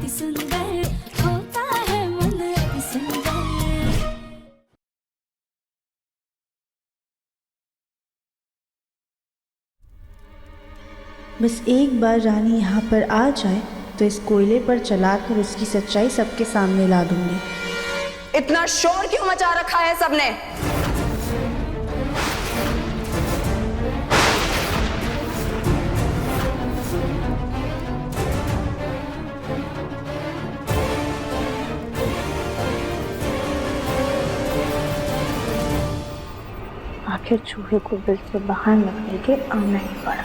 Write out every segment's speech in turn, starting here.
अति सुंदर होता है मन अति सुंदर। बस एक बार रानी यहाँ पर आ जाए तो इस कोयले पर चलाकर उसकी सच्चाई सबके सामने ला दूंगी। इतना शोर क्यों मचा रखा है सबने? आखिर चूहे को बिल से बाहर निकल के आना ही पड़ा।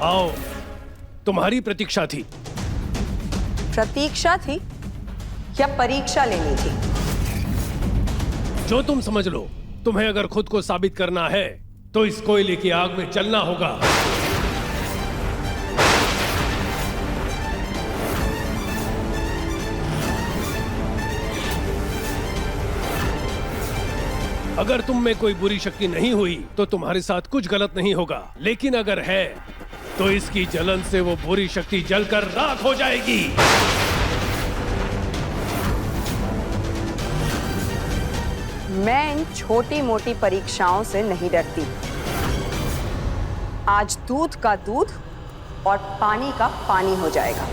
आओ, तुम्हारी प्रतीक्षा थी। प्रतीक्षा थी या परीक्षा लेनी थी? जो तुम समझ लो। तुम्हें अगर खुद को साबित करना है तो इस कोयले की आग में चलना होगा। अगर तुम में कोई बुरी शक्ति नहीं हुई तो तुम्हारे साथ कुछ गलत नहीं होगा, लेकिन अगर है तो इसकी जलन से वो बुरी शक्ति जलकर राख हो जाएगी। मैं इन छोटी मोटी परीक्षाओं से नहीं डरती। आज दूध का दूध और पानी का पानी हो जाएगा।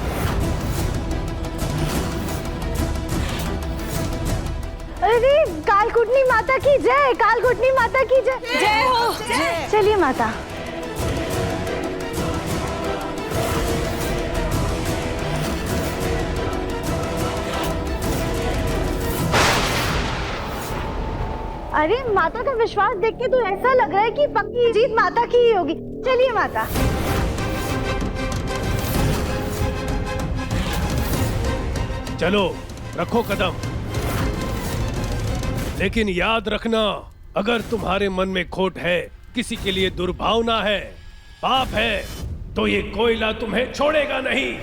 अरे कालकुटनी माता की जय, कालकुटनी माता की जय। जय हो, जय। चलिए माता। अरे माता का विश्वास देख के तो ऐसा लग रहा है कि पक्की जीत माता की ही होगी। चलिए माता। चलो रखो कदम, लेकिन याद रखना, अगर तुम्हारे मन में खोट है, किसी के लिए दुर्भावना है, पाप है, तो ये कोयला तुम्हें छोड़ेगा नहीं।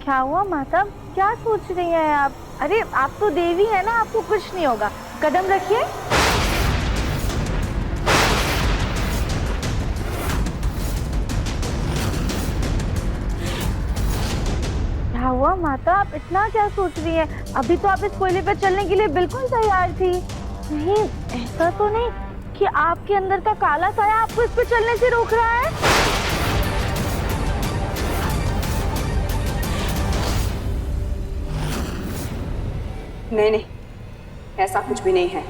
क्या हुआ माता, क्या सोच रही हैं आप? अरे आप तो देवी है ना, आपको कुछ नहीं होगा। कदम रखिए। क्या हुआ माता, आप इतना क्या सोच रही हैं? अभी तो आप इस कोयले पर चलने के लिए बिल्कुल तैयार थी। नहीं, ऐसा तो नहीं कि आपके अंदर का काला साया आपको इस पर चलने से रोक रहा है? नहीं नहीं, ऐसा कुछ भी नहीं है।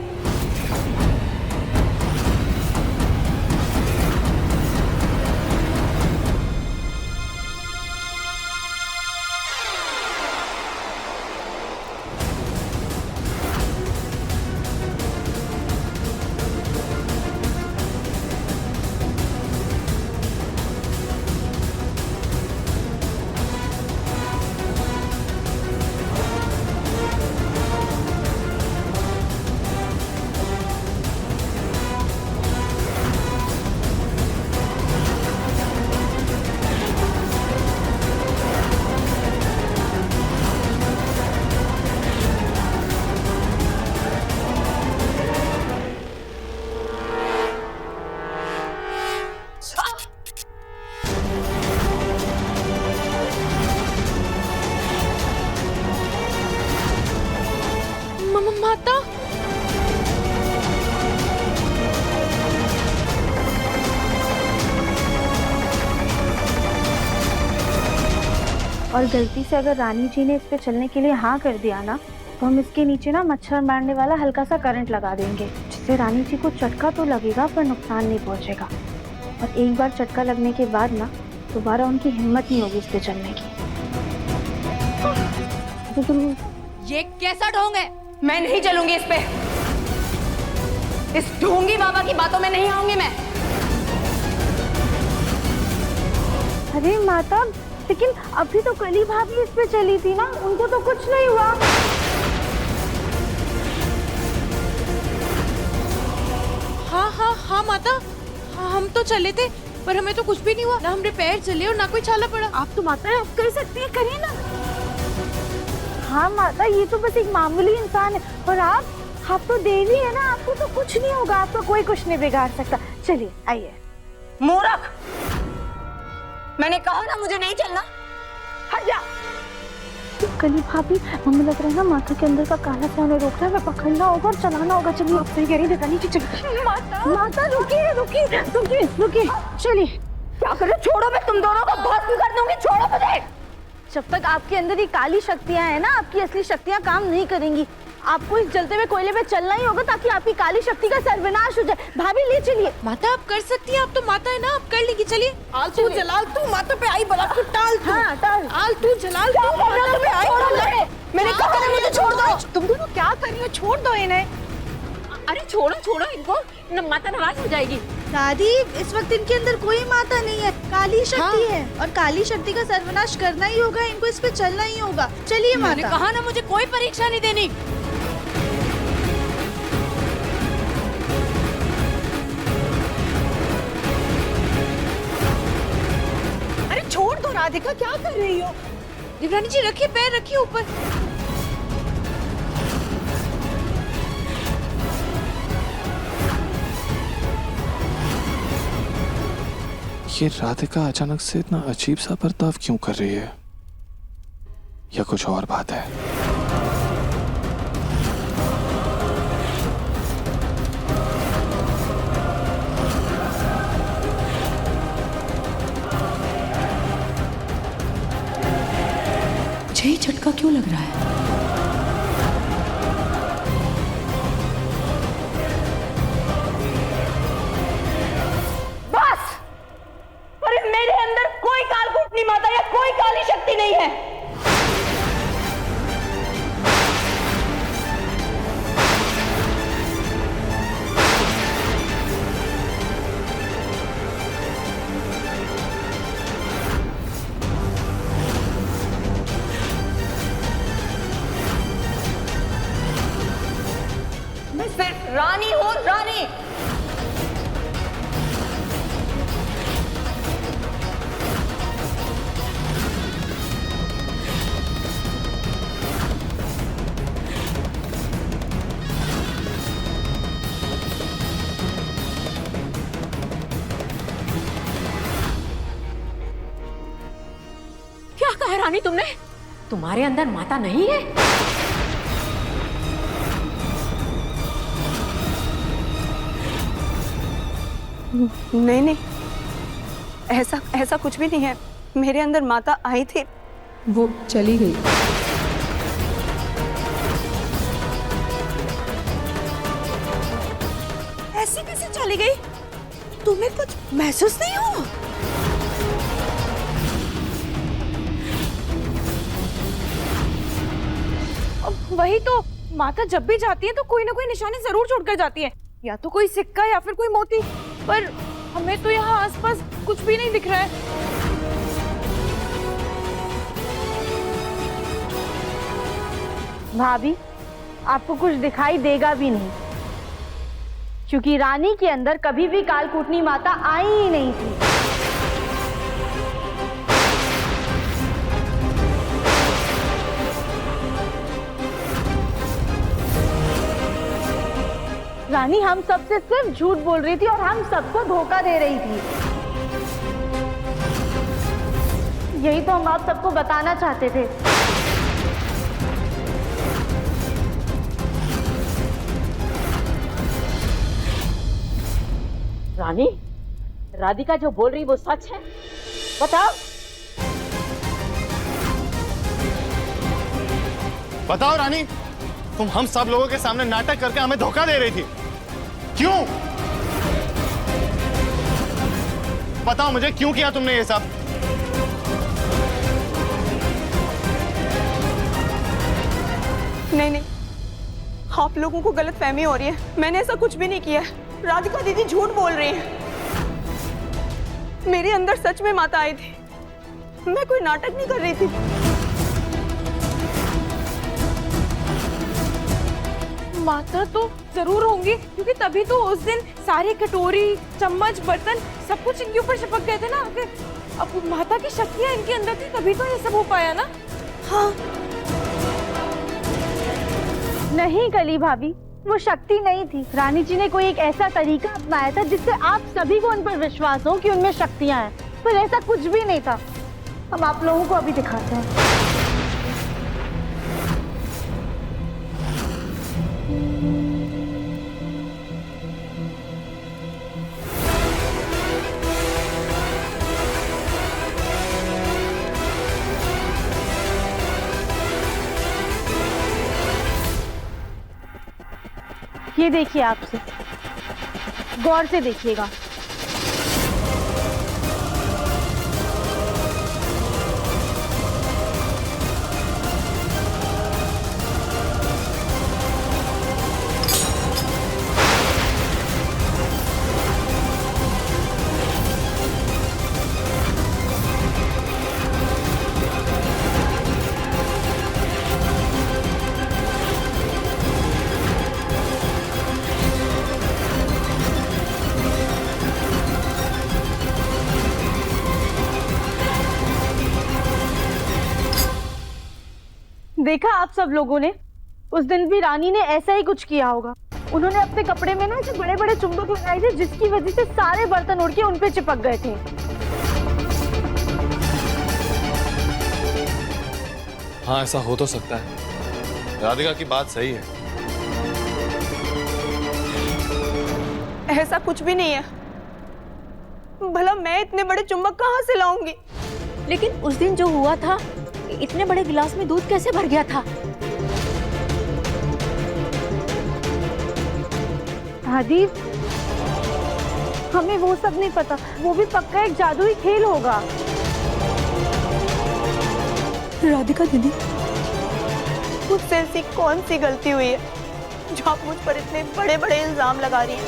माता, और गलती से अगर रानी जी ने इस पे चलने के लिए हाँ कर दिया ना, तो हम इसके नीचे ना मच्छर मारने वाला हल्का सा करंट लगा देंगे, जिससे रानी जी को चटका तो लगेगा पर नुकसान नहीं पहुंचेगा। और एक बार चटका लगने के बाद ना दोबारा उनकी हिम्मत नहीं होगी इस पे चलने की। तो तुम ये कैसा ढोंग है? मैं नहीं चलूंगी इस पे। इस ढोंगी बाबा की बातों में नहीं आऊंगी मैं। अरे माता, लेकिन अभी तो कली भाभी इस पे चली थी ना, उनको तो कुछ नहीं हुआ। हाँ माता, हाँ हम तो चले थे पर हमें तो कुछ भी नहीं हुआ, ना हमने पैर चले और ना कोई छाला पड़ा। आप तो माता आप कर सकती है, करिए ना। हाँ माता, ये तो बस एक मामूली इंसान है, और आप तो देवी है ना, आपको तो कुछ नहीं होगा, आपको कोई कुछ नहीं बिगाड़ सकता। चलिए आइए। मूर्ख, मैंने कहा ना मुझे नहीं चलना, हट जा। कली भाभी, हमें लग रहा है ना माथा के अंदर का काला सा उन्हें रोक रहा है, हमें पकड़ना होगा और चलाना होगा। चलिए आप सही कह रही है, नीचे चलिए। माता रुकिए रुकिए रुकिए रुकिए, चलिए। क्या करो, छोड़ो, मैं तुम दोनों को भस्म कर दूंगी, छोड़ो मुझे। जब तक आपके अंदर ये काली शक्तियां हैं ना, आपकी असली शक्तियां काम नहीं करेंगी। आपको इस जलते हुए कोयले पे चलना ही होगा ताकि आपकी काली शक्ति का सर्वनाश हो जाए। भाभी ले चलिए। माता आप कर सकती हैं, आप तो माता है ना, आप कर लेगी। चलिए। तू जलाल, तू माथा पे आई बला, तू टाल, हाँ टाल। आल तू जलाल, तू माता पे आई। मैंने कहा ना मुझे छोड़ दो। तुम दोनों क्या कर रही हो? छोड़ दो इन्हें। अरे छोड़ो छोड़ो इनको, माता नाराज हो जाएगी। दादी, इस वक्त इनके अंदर कोई माता नहीं है, काली शक्ति है, और काली शक्ति का सर्वनाश करना ही होगा, इनको इस पे चलना ही होगा। चलिए माता। मैंने कहा ना मुझे कोई परीक्षा नहीं देनी। अरे छोड़ दो राधिका, क्या कर रही हो? देवरानी जी रखिए, पैर रखिए ऊपर। ये राधिका अचानक से इतना अजीब सा बर्ताव क्यों कर रही है, या कुछ और बात है? मुझे ही झटका क्यों लग रहा है? बस, पर मेरे अंदर कोई कालकूटनी माता या कोई काली शक्ति नहीं है। मैं सिर्फ रानी हूँ, रानी। क्या कहा रानी तुमने? तुम्हारे अंदर माता नहीं है? नहीं नहीं, ऐसा कुछ भी नहीं है। मेरे अंदर माता आई थी, वो चली गई। ऐसे कैसे चली गई? तुम्हें कुछ महसूस नहीं हुआ? वही तो, माता जब भी जाती है तो कोई ना कोई निशानी जरूर छोड़कर जाती है, या तो कोई सिक्का या फिर कोई मोती, पर हमें तो यहाँ आसपास कुछ भी नहीं दिख रहा है। भाभी, आपको कुछ दिखाई देगा भी नहीं, क्योंकि रानी के अंदर कभी भी कालकूटनी माता आई ही नहीं थी। रानी हम सबसे सिर्फ झूठ बोल रही थी और हम सबको धोखा दे रही थी। यही तो हम आप सबको बताना चाहते थे। रानी, राधिका जो बोल रही वो सच है? बताओ। बताओ रानी, तुम हम सब लोगों के सामने नाटक करके हमें धोखा दे रही थी, क्यों? बताओ मुझे, क्यों किया तुमने ये सब? नहीं नहीं, आप लोगों को गलतफहमी हो रही है। मैंने ऐसा कुछ भी नहीं किया है। राधिका दीदी झूठ बोल रही है। मेरे अंदर सच में माता आई थी। मैं कोई नाटक नहीं कर रही थी। माता तो जरूर होंगी, क्योंकि तभी तो उस दिन सारी कटोरी, चम्मच, बर्तन सब कुछ इनके ऊपर चिपक गए थे ना। अब माता की शक्तियां इनके अंदर थी, तभी तो ये सब हो पाया ना। हाँ। नहीं कली भाभी, वो शक्ति नहीं थी। रानी जी ने कोई एक ऐसा तरीका अपनाया था जिससे आप सभी को उन पर विश्वास हो कि उनमें शक्तियां हैं, पर ऐसा कुछ भी नहीं था। हम आप लोगों को अभी दिखाते हैं। ये देखिए, आपसे गौर से देखिएगा। देखा आप सब लोगों ने, उस दिन भी रानी ने ऐसा ही कुछ किया होगा। उन्होंने अपने कपड़े में ना ऐसे बड़े बड़े चुंबक लगाए थे, जिसकी वजह से सारे बर्तन उड़ के उन पे चिपक गए थे। हाँ, ऐसा हो तो सकता है। राधिका की बात सही है। ऐसा कुछ भी नहीं है। भला मैं इतने बड़े चुंबक कहाँ से लाऊंगी? लेकिन उस दिन जो हुआ था, इतने बड़े गिलास में दूध कैसे भर गया था? दादी, हमें वो सब नहीं पता। वो भी पक्का एक जादुई खेल होगा। राधिका दीदी, मुझसे ऐसी कौन सी गलती हुई है जो आप मुझ पर इतने बड़े बड़े इल्जाम लगा रही हैं?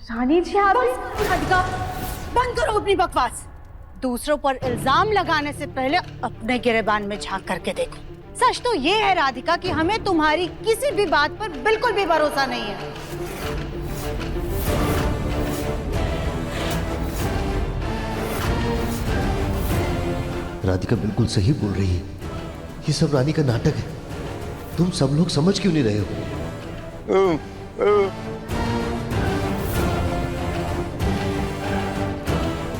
रानी जी, आप राधिका, बंद करो अपनी बकवास। दूसरों पर इल्जाम लगाने से पहले अपने गिरेबान में झांक करके देखो। सच तो ये है राधिका कि हमें तुम्हारी किसी भी बात पर बिल्कुल भी भरोसा नहीं है। राधिका बिल्कुल सही बोल रही है। ये सब रानी का नाटक है। तुम सब लोग समझ क्यों नहीं रहे हो?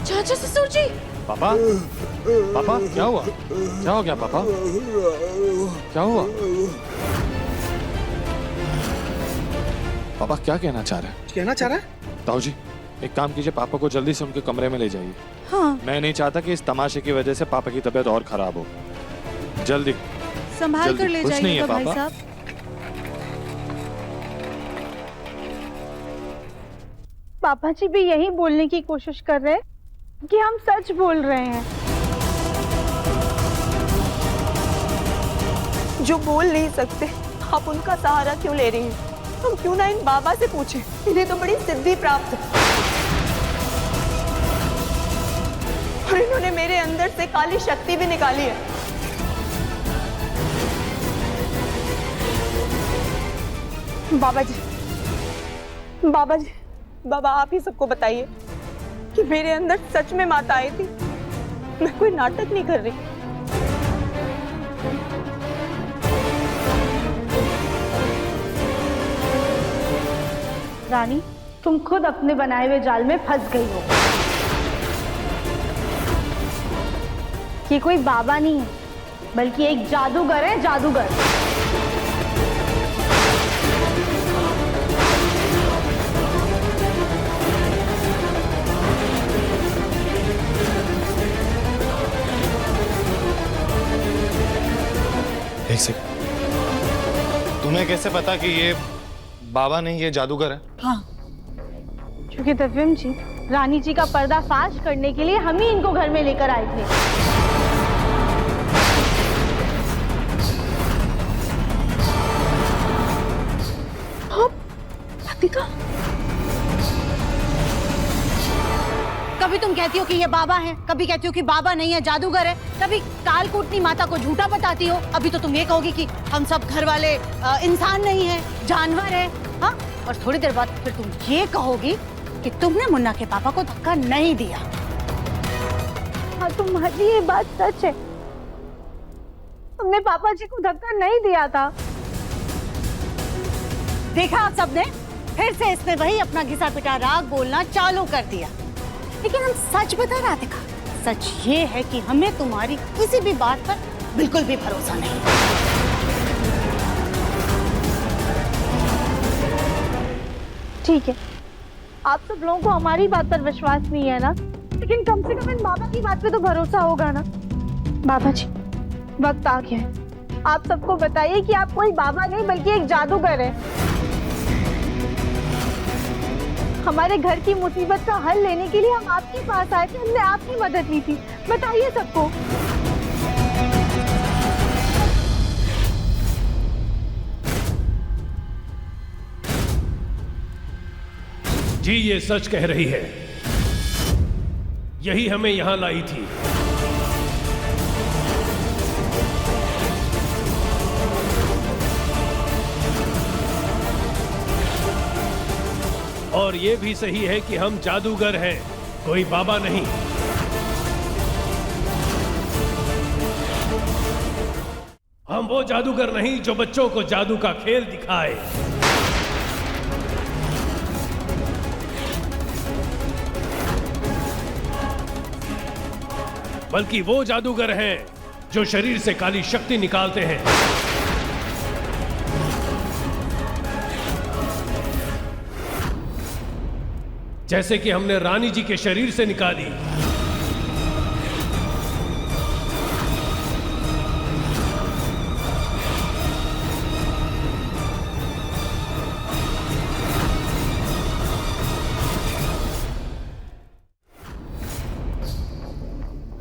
चाचा ससुर जी। पापा, पापा क्या हुआ? क्या हो गया पापा? क्या हुआ? पापा क्या कहना चाह रहे हैं? कहना चाह रहा है? ताऊ जी, एक काम कीजिए, पापा को जल्दी से उनके कमरे में ले जाइए। हाँ, मैं नहीं चाहता कि इस तमाशे की वजह से पापा की तबीयत और खराब हो। जल्दी संभाल कर ले कुछ नहीं है जाइएगा भाई पापा। साहब। पापा जी भी यही बोलने की कोशिश कर रहे हैं कि हम सच बोल रहे हैं। जो बोल नहीं सकते, आप उनका सहारा क्यों ले रही हैं? हम क्यों ना इन बाबा से पूछें? इन्हें तो बड़ी सिद्धि प्राप्त है और इन्होंने मेरे अंदर से काली शक्ति भी निकाली है। बाबा जी, बाबा जी, बाबा आप ही सबको बताइए कि मेरे अंदर सच में माता आई थी। मैं कोई नाटक नहीं कर रही। रानी, तुम खुद अपने बनाए हुए जाल में फंस गई हो। ये कोई बाबा नहीं है, बल्कि एक जादूगर है, जादूगर। एक सेकंड, तुम्हें कैसे पता कि ये बाबा नहीं, ये जादूगर है? हाँ, क्योंकि दिव्यम जी, रानी जी का पर्दाफाश करने के लिए हम ही इनको घर में लेकर आए थे। कहती हो कि ये बाबा है, कभी कहती हो कि बाबा नहीं है जादूगर है, कभी कालकूटनी माता को झूठा बताती हो, अभी तो तुम ये कहोगी कि हम सब घर वाले इंसान नहीं है, जानवर है, हाँ? और थोड़ी देर बाद फिर तुम ये कहोगी कि तुमने मुन्ना के पापा को धक्का नहीं दिया। हाँ, तुम्हारी ये बात सच है, तुमने पापा जी को धक्का नहीं दिया था। देखा आप सबने, फिर से इसने वही अपना घिसा पिटा राग बोलना चालू कर दिया। लेकिन हम सच बता राधिका, सच ये है कि हमें तुम्हारी किसी भी बात पर बिल्कुल भी भरोसा नहीं। ठीक है, आप सब लोगों को हमारी बात पर विश्वास नहीं है ना, लेकिन कम से कम इन बाबा की बात पे तो भरोसा होगा ना। बाबा जी, वक्त आ गया है, आप सबको बताइए कि आप कोई बाबा नहीं बल्कि एक जादूगर है। हमारे घर की मुसीबत का हल लेने के लिए हम आपके पास आए थे, हमने आपकी मदद ली थी, बताइए सबको। जी ये सच कह रही है, यही हमें यहां लाई थी। और ये भी सही है कि हम जादूगर हैं, कोई बाबा नहीं। हम वो जादूगर नहीं जो बच्चों को जादू का खेल दिखाए। बल्कि वो जादूगर हैं जो शरीर से काली शक्ति निकालते हैं। जैसे कि हमने रानी जी के शरीर से निकाली।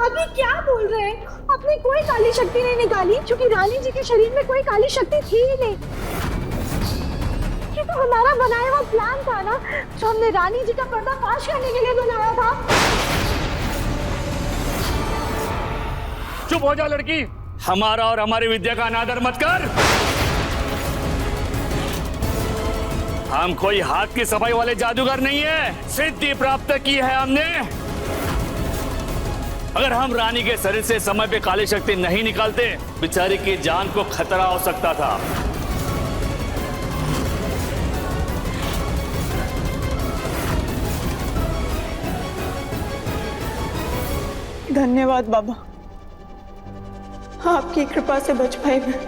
अभी क्या बोल रहे हैं? आपने कोई काली शक्ति नहीं निकाली, क्योंकि रानी जी के शरीर में कोई काली शक्ति थी ही नहीं। ये तो हमारा बनाया हुआ प्लान था ना, जो हमने रानी जी का पर्दाफाश करने के लिए बनाया था। चुप हो जा लड़की, हमारा और हमारी विद्या का अनादर मत कर। हम कोई हाथ की सफाई वाले जादूगर नहीं है, सिद्धि प्राप्त की है हमने। अगर हम रानी के शरीर से समय पे काली शक्ति नहीं निकालते, बेचारी की जान को खतरा हो सकता था। धन्यवाद बाबा, आपकी कृपा से बच पाई मैं।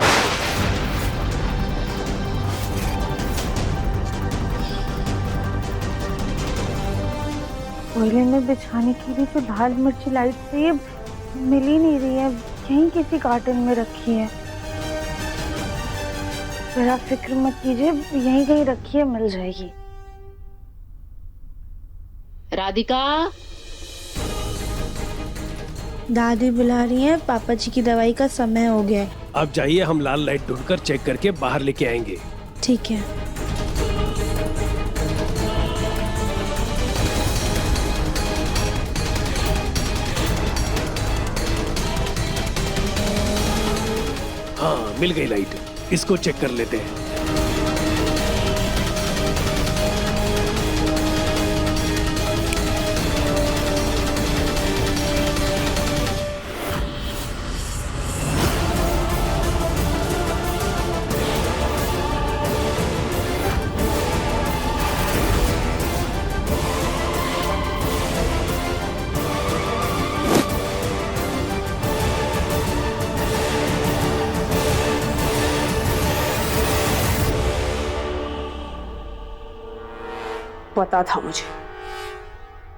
कोयले में बिछाने के लिए जो दाल मिर्ची लाइट से ये मिल ही नहीं रही है, यहीं किसी कार्टन में रखी है। जरा फिक्र मत कीजिए, यहीं कहीं रखी है, मिल जाएगी। राधिका, दादी बुला रही है, पापा जी की दवाई का समय हो गया है। अब जाइए, हम लाल लाइट ढूंढकर चेक करके बाहर लेके आएंगे। ठीक है। हाँ, मिल गई लाइट, इसको चेक कर लेते हैं। पता था मुझे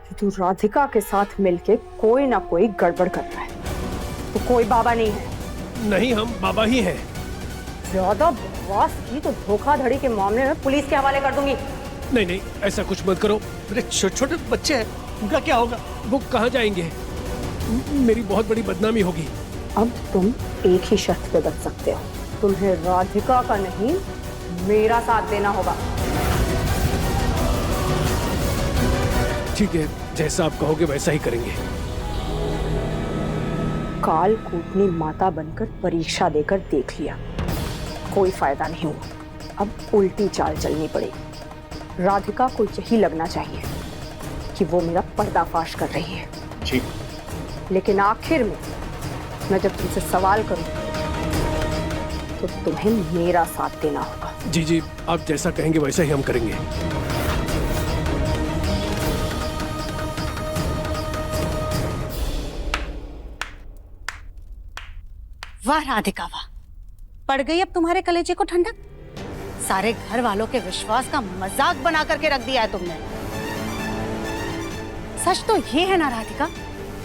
कि तू राधिका के साथ मिलके कोई ना कोई गड़बड़ कर रहा है। तो कोई बाबा नहीं है। नहीं, हम बाबा ही हैं। ज्यादा बकवास की तो धोखाधड़ी के मामले में पुलिस के हवाले कर दूंगी। नहीं नहीं, ऐसा कुछ मत करो। मेरे छोटे छोटे बच्चे हैं, उनका क्या होगा? वो कहाँ जाएंगे? मेरी बहुत बड़ी बदनामी होगी। अब तुम एक ही शर्त पे बच सकते हो, तुम्हें राधिका का नहीं मेरा साथ देना होगा। ठीक है, जैसा आप कहोगे वैसा ही करेंगे। काल कूटनी माता बनकर परीक्षा देकर देख लिया, कोई फायदा नहीं हुआ। अब उल्टी चाल चलनी पड़ेगी। राधिका को यही लगना चाहिए कि वो मेरा पर्दाफाश कर रही है। जी। लेकिन आखिर में मैं जब तुमसे सवाल करूं तो तुम्हें मेरा साथ देना होगा। जी जी, आप जैसा कहेंगे वैसा ही हम करेंगे। वाह राधिका वाह, पड़ गई अब तुम्हारे कलेजे को ठंडक। सारे घर वालों के विश्वास का मजाक बना करके रख दिया है तुमने। सच तो ये है ना राधिका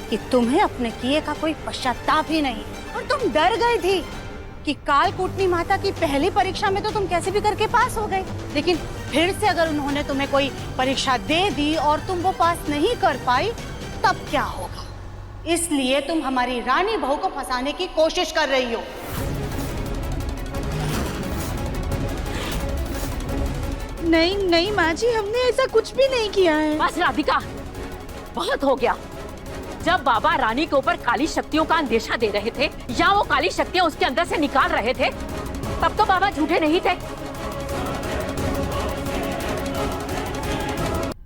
कि तुम्हें अपने किए का कोई पश्चाताप ही नहीं, और तुम डर गई थी कि काल कूटनी माता की पहली परीक्षा में तो तुम कैसे भी करके पास हो गए, लेकिन फिर से अगर उन्होंने तुम्हें कोई परीक्षा दे दी और तुम वो पास नहीं कर पाई तब क्या होगा। इसलिए तुम हमारी रानी बहू को फंसाने की कोशिश कर रही हो। नहीं नहीं माँ जी, हमने ऐसा कुछ भी नहीं किया है। बस राधिका, बहुत हो गया। जब बाबा रानी के ऊपर काली शक्तियों का अंदेशा दे रहे थे या वो काली शक्तियां उसके अंदर से निकाल रहे थे, तब तो बाबा झूठे नहीं थे।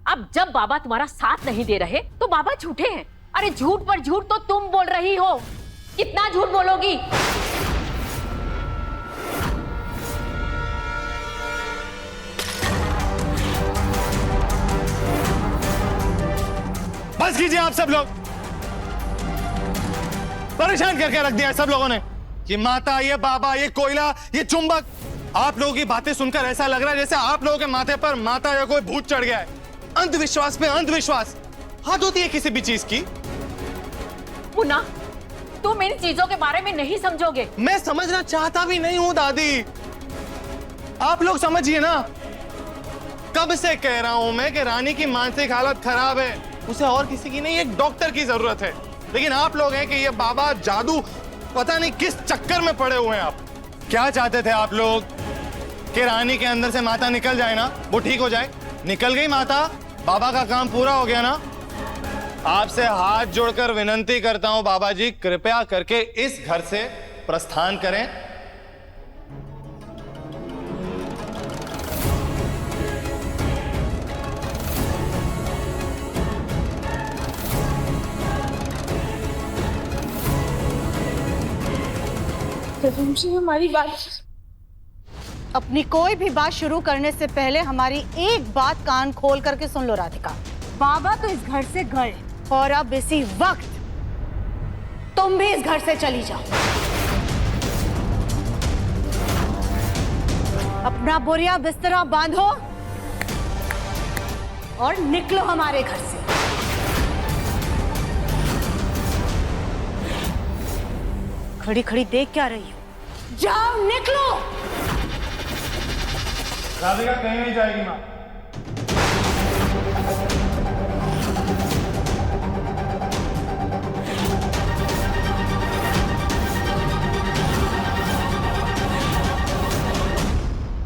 अब जब बाबा तुम्हारा साथ नहीं दे रहे तो बाबा झूठे हैं। अरे झूठ पर झूठ तो तुम बोल रही हो, कितना झूठ बोलोगी? बस कीजिए आप सब लोग, परेशान करके रख दिया है सब लोगों ने। ये माता, ये बाबा, ये कोयला, ये चुंबक, आप लोगों की बातें सुनकर ऐसा लग रहा है जैसे आप लोगों के माथे पर माता या कोई भूत चढ़ गया है। अंधविश्वास पे अंधविश्वास, हद होती है किसी भी चीज की। मुन्ना, तुम इन चीजों के बारे में नहीं समझोगे। मैं समझना चाहता भी नहीं हूं दादी, आप लोग समझिए ना। कब से कह रहा हूं मैं कि रानी की मानसिक हालत खराब है, उसे और किसी की नहीं, एक डॉक्टर की जरूरत है। लेकिन आप लोग हैं कि ये बाबा जादू, पता नहीं किस चक्कर में पड़े हुए हैं। आप क्या चाहते थे? आप लोग कि रानी के अंदर से माता निकल जाए ना, वो ठीक हो जाए। निकल गई माता, बाबा का काम पूरा हो गया ना। आपसे हाथ जोड़कर विनती करता हूं बाबा जी, कृपया करके इस घर से प्रस्थान करें। तुमसे हमारी बात, अपनी कोई भी बात शुरू करने से पहले हमारी एक बात कान खोल करके सुन लो राधिका। बाबा तो इस घर से गए और अब इसी वक्त तुम भी इस घर से चली जाओ। अपना बोरिया बिस्तरा बांधो और निकलो हमारे घर से। खड़ी खड़ी देख क्या रही हो? जाओ, निकलो। राधिका कहीं नहीं जाएगी माँ।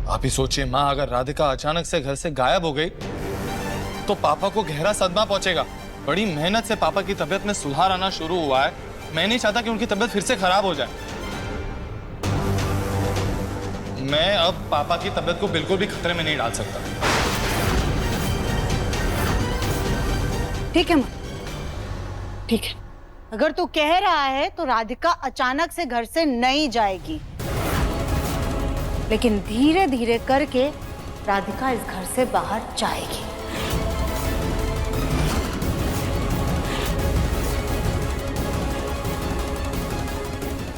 आप ही सोचिए माँ, अगर राधिका अचानक से घर से गायब हो गई तो पापा को गहरा सदमा पहुंचेगा। बड़ी मेहनत से पापा की तबीयत में सुधार आना शुरू हुआ है। मैं नहीं चाहता कि उनकी तबीयत फिर से खराब हो जाए। मैं अब पापा की तबीयत को बिल्कुल भी खतरे में नहीं डाल सकता। ठीक है मां, ठीक है। अगर तू कह रहा है तो राधिका अचानक से घर से नहीं जाएगी, लेकिन धीरे धीरे करके राधिका इस घर से बाहर जाएगी।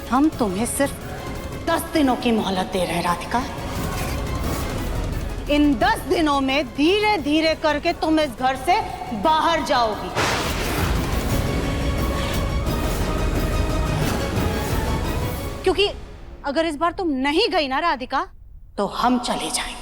हम तुम्हें सिर्फ 10 दिनों की मोहलत दे रहे हैं राधिका। इन 10 दिनों में धीरे धीरे करके तुम इस घर से बाहर जाओगी। क्योंकि अगर इस बार तुम नहीं गई ना राधिका तो हम चले जाएंगे।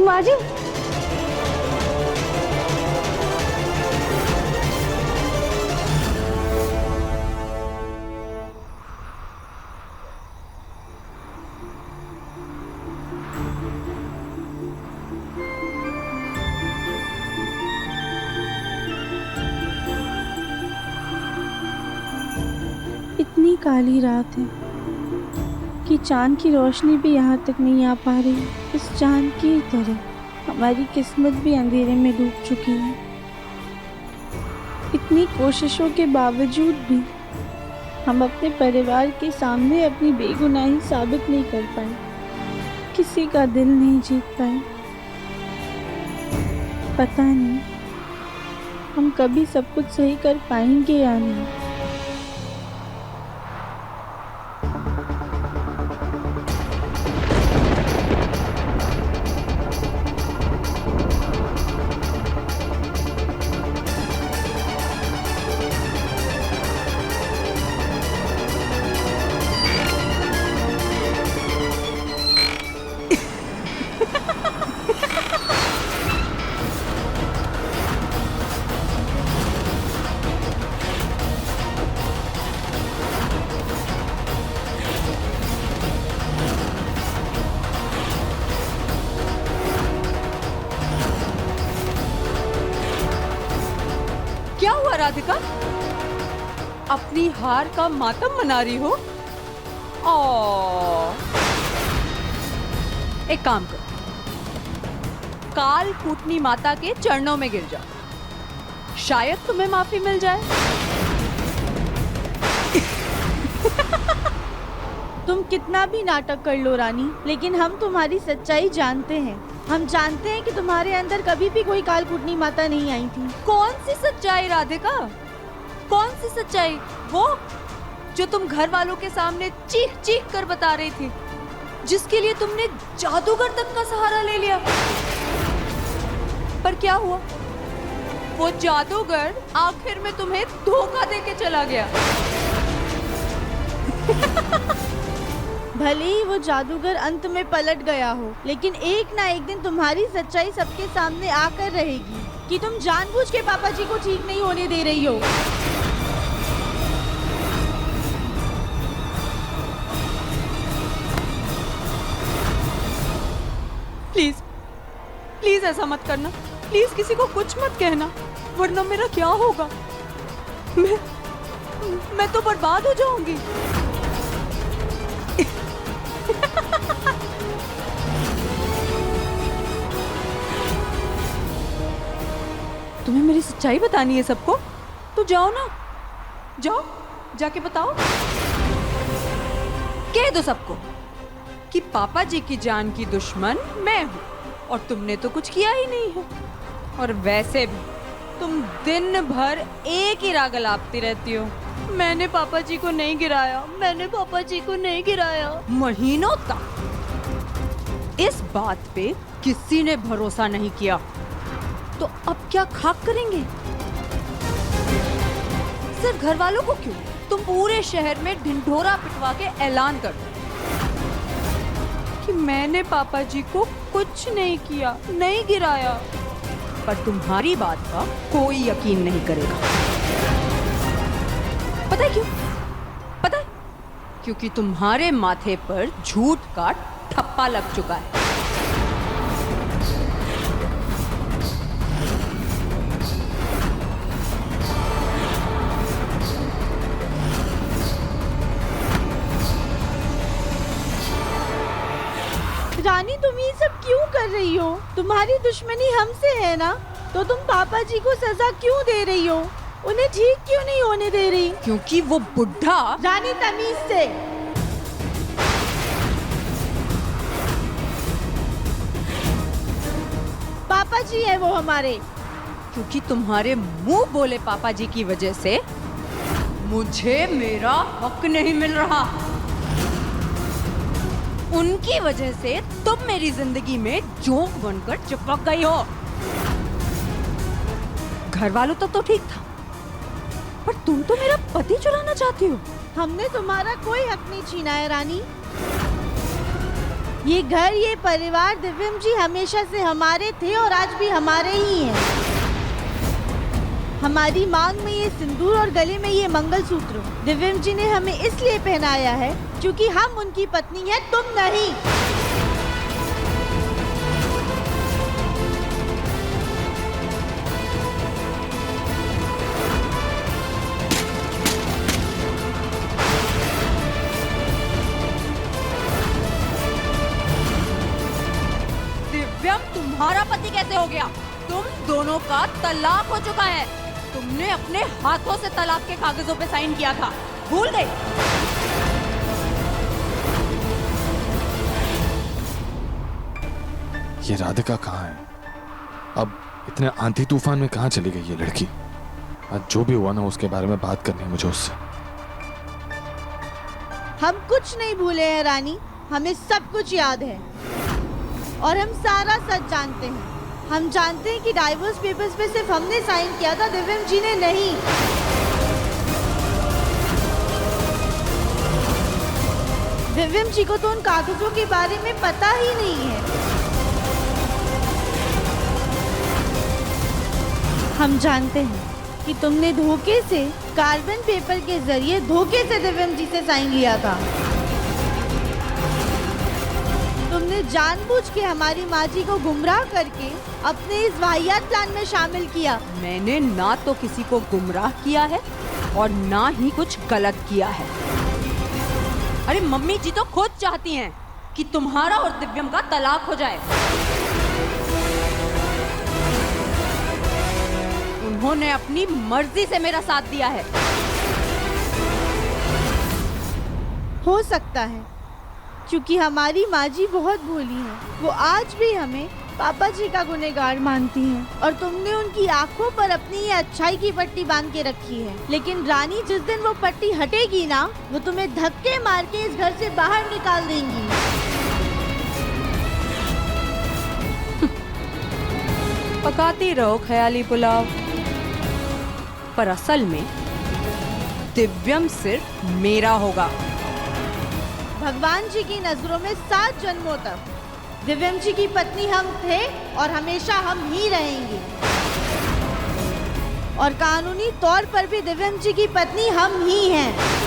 माँ जी, काली रात है कि चांद की रोशनी भी यहाँ तक नहीं आ पा रही। इस चांद की तरह हमारी किस्मत भी अंधेरे में डूब चुकी है। इतनी कोशिशों के बावजूद भी हम अपने परिवार के सामने अपनी बेगुनाही साबित नहीं कर पाए, किसी का दिल नहीं जीत पाए। पता नहीं हम कभी सब कुछ सही कर पाएंगे या नहीं। क्या हुआ राधिका? अपनी हार का मातम मना रही हो? एक काम कर, काल कूटनी माता के चरणों में गिर जाओ, शायद तुम्हें माफी मिल जाए। तुम कितना भी नाटक कर लो रानी, लेकिन हम तुम्हारी सच्चाई जानते हैं। हम जानते हैं कि तुम्हारे अंदर कभी भी कोई कालकूटनी माता नहीं आई थी। कौन सी सच्चाई राधिका? कौन सी सच्चाई? वो जो तुम घर वालों के सामने चीख चीख कर बता रही थी, जिसके लिए तुमने जादूगर तक का सहारा ले लिया। पर क्या हुआ? वो जादूगर आखिर में तुम्हें धोखा देके चला गया। भले ही वो जादूगर अंत में पलट गया हो, लेकिन एक ना एक दिन तुम्हारी सच्चाई सबके सामने आकर रहेगी कि तुम जानबूझ के पापा जी को ठीक नहीं होने दे रही हो। प्लीज प्लीज ऐसा मत करना। प्लीज किसी को कुछ मत कहना, वरना मेरा क्या होगा? मैं तो बर्बाद हो जाऊंगी। तुम्हें मेरी सच्चाई बतानी है सबको, तो जाओ ना, जाओ जाके बताओ। कह दो सबको कि पापा जी की जान की दुश्मन मैं हूँ और तुमने तो कुछ किया ही नहीं है। और वैसे भी तुम दिन भर एक ही राग लापती रहती हो, मैंने पापा जी को नहीं गिराया, मैंने पापा जी को नहीं गिराया। महीनों तक इस बात पे किसी ने भरोसा नहीं किया, तो अब क्या खाक करेंगे? सिर्फ घर वालों को क्यों, तुम पूरे शहर में ढिंढोरा पिटवा के ऐलान कर दो कि मैंने पापा जी को कुछ नहीं किया, नहीं गिराया। पर तुम्हारी बात का कोई यकीन नहीं करेगा। पता है क्यों? पता है? क्योंकि तुम्हारे माथे पर झूठ का ठप्पा लग चुका है। रानी, तुम ये सब क्यों कर रही हो? तुम्हारी दुश्मनी हमसे है ना, तो तुम पापा जी को सजा क्यों दे रही हो? उन्हें ठीक क्यों नहीं होने दे रही? क्योंकि वो बुढ़ा। रानी, तमीज से। पापा जी है वो हमारे। क्योंकि तुम्हारे मुंह बोले पापा जी की वजह से मुझे मेरा हक नहीं मिल रहा। उनकी वजह से तुम मेरी जिंदगी में जोंक बनकर चिपक गई हो। घर वालों तक तो ठीक था, पर तुम तो मेरा पति चुराना चाहती हो। हमने तुम्हारा कोई हक नहीं छीना है रानी। ये घर, ये परिवार, दिव्यम जी हमेशा से हमारे थे और आज भी हमारे ही हैं। हमारी मांग में ये सिंदूर और गले में ये मंगलसूत्र दिव्यम जी ने हमें इसलिए पहनाया है क्योंकि हम उनकी पत्नी है, तुम नहीं। तुम्हारा पति कैसे हो गया? तुम दोनों का तलाक हो चुका है। तुमने अपने हाथों से तलाक के कागजों पे साइन किया था, भूल गए? ये राधिका कहाँ है? अब इतने आंधी तूफान में कहाँ चली गई ये लड़की? आज जो भी हुआ ना, उसके बारे में बात करनी है मुझे उससे। हम कुछ नहीं भूले हैं रानी, हमें सब कुछ याद है और हम सारा सच जानते हैं। हम जानते हैं कि डाइवोर्स पेपर्स पे सिर्फ हमने साइन किया था, दिव्यम जी ने नहीं। दिव्यम जी को तो उन कागजों के बारे में पता ही नहीं है। हम जानते हैं कि तुमने धोखे से कार्बन पेपर के जरिए धोखे से दिव्यम जी से साइन लिया था। तुमने जानबूझ के हमारी माँ जी को गुमराह करके अपने इस वाहियात प्लान में शामिल किया। मैंने ना तो किसी को गुमराह किया है और ना ही कुछ गलत किया है। अरे मम्मी जी तो खुद चाहती हैं कि तुम्हारा और दिव्यम का तलाक हो जाए। उन्होंने अपनी मर्जी से मेरा साथ दिया है। हो सकता है, क्योंकि हमारी माँ जी बहुत भोली है। वो आज भी हमें पापा जी का गुनहगार मानती हैं और तुमने उनकी आंखों पर अपनी ये अच्छाई की पट्टी बांध के रखी है। लेकिन रानी, जिस दिन वो पट्टी हटेगी ना, वो तुम्हें धक्के मार के इस घर से बाहर निकाल देंगी। पकाती रहो ख्याली पुलाव, पर असल में दिव्यम सिर्फ मेरा होगा। भगवान जी की नजरों में 7 जन्मों तक दिव्यम जी की पत्नी हम थे और हमेशा हम ही रहेंगे। और कानूनी तौर पर भी दिव्यम जी की पत्नी हम ही हैं।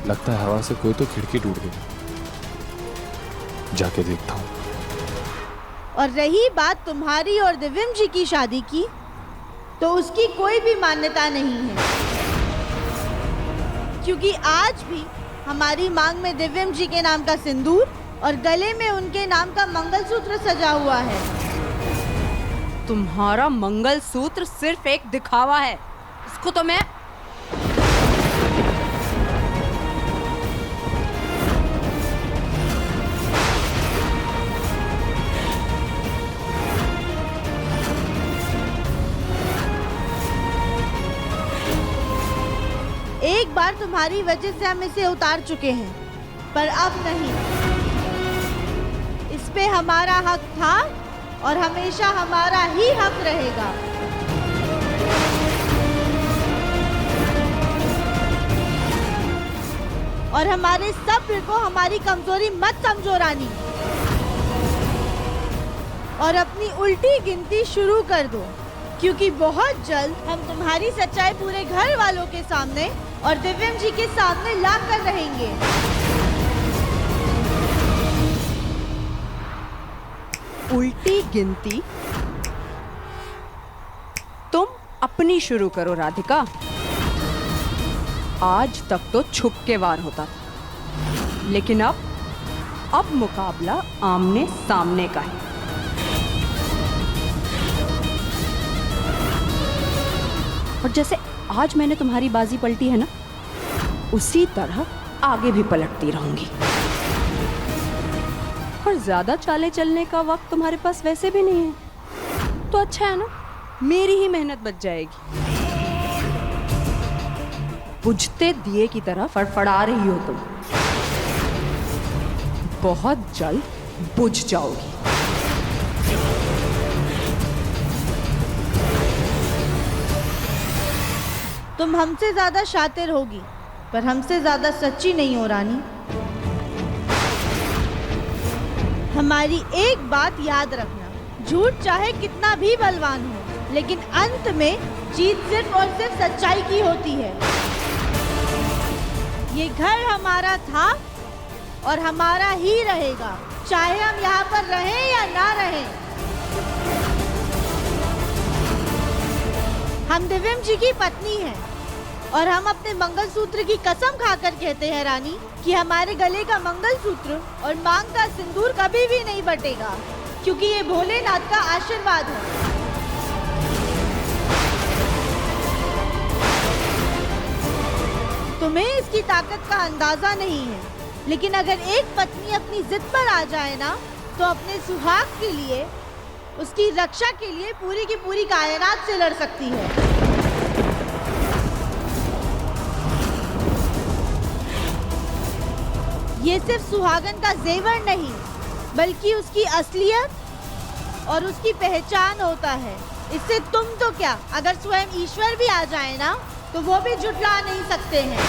लगता है हवा से कोई तो खिड़की टूट गई, जाके देखता हूँ। और रही बात तुम्हारी और दिव्यम जी की शादी की, तो उसकी कोई भी मान्यता नहीं है, क्योंकि आज भी हमारी मांग में दिव्यम जी के नाम का सिंदूर और गले में उनके नाम का मंगलसूत्र सजा हुआ है। तुम्हारा मंगलसूत्र सिर्फ एक दिखावा है, इसको तो मैं एक बार तुम्हारी वजह से हम इसे उतार चुके हैं, पर अब नहीं। इस पे हमारा हक था और हमेशा हमारा ही हक रहेगा। और हमारे सब्र को हमारी कमजोरी मत समझो रानी, और अपनी उल्टी गिनती शुरू कर दो, क्योंकि बहुत जल्द हम तुम्हारी सच्चाई पूरे घर वालों के सामने और दिव्यम जी के सामने ला कर रहेंगे। उल्टी गिनती तुम अपनी शुरू करो राधिका। आज तक तो छुप के वार होता था, लेकिन अब मुकाबला आमने सामने का है। और जैसे आज मैंने तुम्हारी बाजी पलटी है ना, उसी तरह आगे भी पलटती रहूंगी। और ज्यादा चाले चलने का वक्त तुम्हारे पास वैसे भी नहीं है, तो अच्छा है ना, मेरी ही मेहनत बच जाएगी। बुझते दिए की तरह फड़फड़ा रही हो तुम, बहुत जल्द बुझ जाओगी। तुम हमसे ज्यादा शातिर होगी, पर हमसे ज्यादा सच्ची नहीं हो रानी। हमारी एक बात याद रखना, झूठ चाहे कितना भी बलवान हो, लेकिन अंत में जीत सिर्फ और सिर्फ सच्चाई की होती है। ये घर हमारा था और हमारा ही रहेगा, चाहे हम यहाँ पर रहें या ना रहें। हम दिव्यम जी की पत्नी हैं और हम अपने मंगलसूत्र की कसम खाकर कहते हैं रानी कि हमारे गले का मंगलसूत्र और मांग का सिंदूर कभी भी नहीं बटेगा, क्योंकि ये भोलेनाथ का आशीर्वाद है। तुम्हें इसकी ताकत का अंदाजा नहीं है, लेकिन अगर एक पत्नी अपनी जिद पर आ जाए ना, तो अपने सुहाग के लिए, उसकी रक्षा के लिए पूरी की पूरी कायनात से लड़ सकती है। ये सिर्फ सुहागन का जेवर नहीं, बल्कि उसकी असलियत और उसकी पहचान होता है। इससे तुम तो क्या, अगर स्वयं ईश्वर भी आ जाए ना, तो वो भी झुठला नहीं सकते हैं।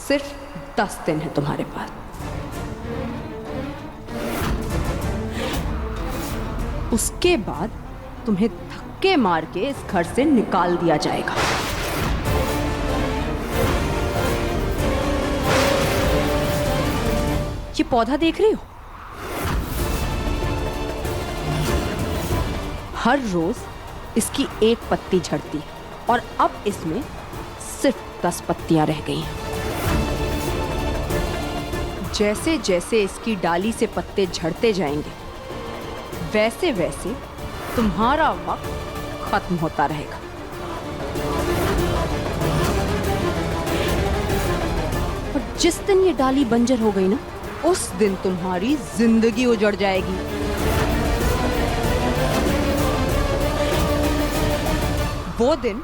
सिर्फ 10 दिन है तुम्हारे पास। उसके बाद तुम्हें धक्के मार के इस घर से निकाल दिया जाएगा। ये पौधा देख रही हो? हर रोज इसकी एक पत्ती झड़ती है और अब इसमें सिर्फ 10 पत्तियां रह गई हैं। जैसे जैसे इसकी डाली से पत्ते झड़ते जाएंगे, वैसे वैसे तुम्हारा वक्त खत्म होता रहेगा। और जिस दिन ये डाली बंजर हो गई ना, उस दिन तुम्हारी जिंदगी उजड़ जाएगी। वो दिन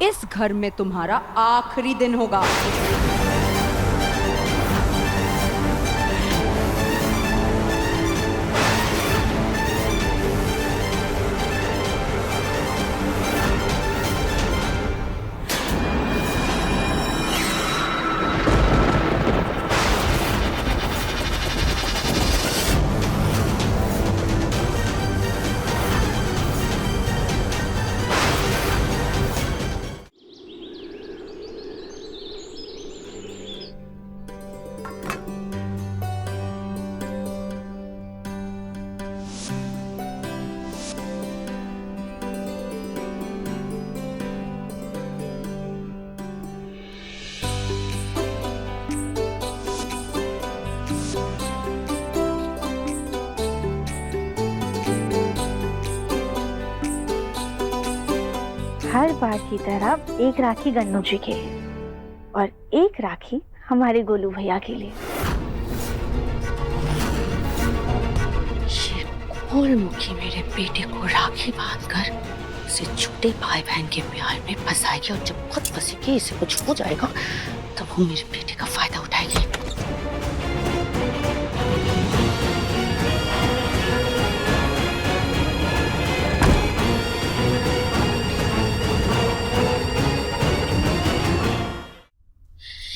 इस घर में तुम्हारा आखिरी दिन होगा। हर बार की तरह एक राखी गन्नू जी के लिए और एक राखी हमारे गोलू भैया के लिए। ये गोलमुखी मेरे बेटे को राखी बांधकर उसे छोटे भाई बहन के प्यार में फंसाएगी, और जब खुद फंसेगी, इसे कुछ हो जाएगा, तब वो मेरे बेटे का फायदा उठाएगी।